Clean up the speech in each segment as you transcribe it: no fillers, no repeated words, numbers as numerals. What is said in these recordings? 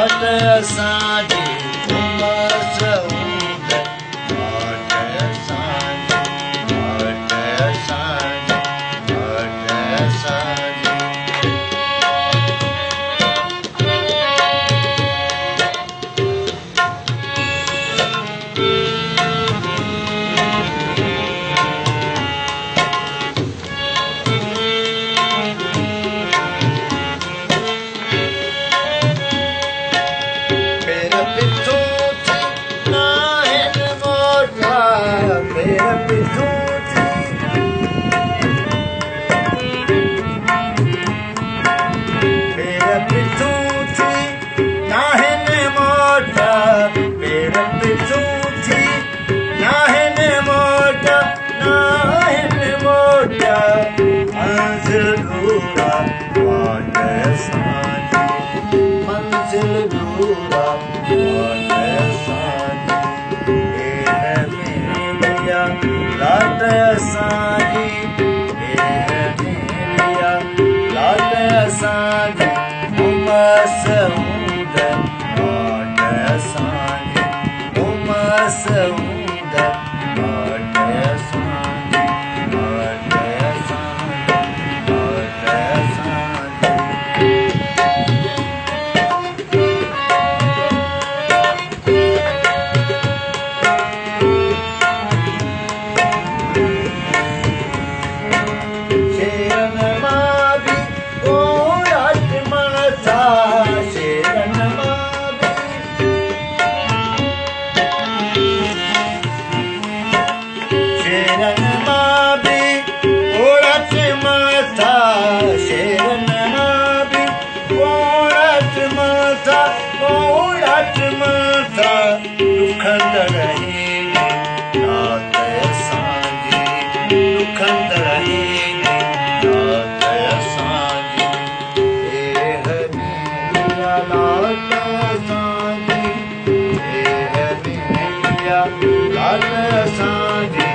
लाट असांजी उमस हूंद लाट असांजी लाट असांजी लाट असांजी लाट असांजी लाट असांजी उमस हूंद लाट असांजी उमस हूंद लाट असांजी लाट असांजी लाट असांजी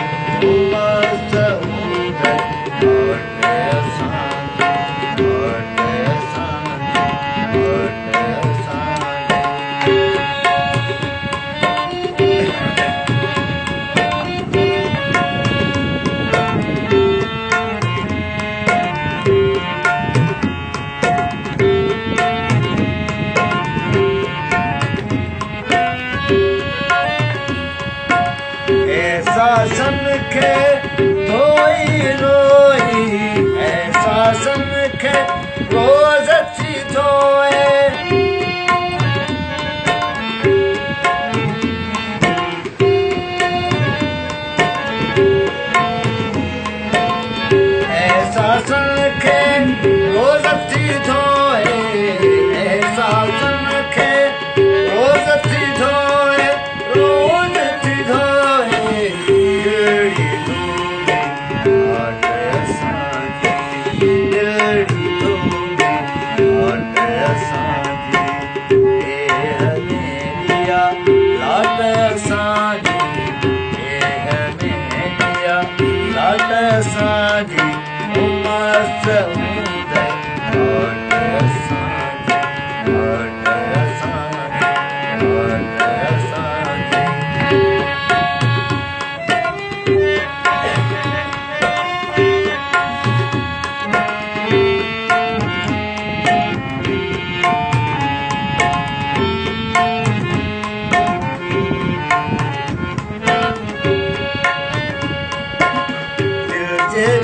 सन खे धोई रोई ऐसा सन खे रोज़ अची धोए ऐसा सन खे रोज़ अची धोए ऐसा सन खे रोज़ अची धोए रोज़ अची धोए लाट असांजी उमस हूंद लाट असांजी लाट असांजी लाट असांजी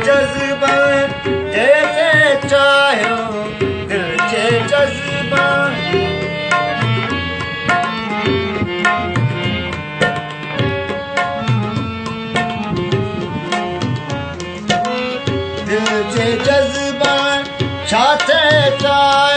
जज्बा जैसे चाहो दिल के जज्बा दिल के जज्बा छाते चाहे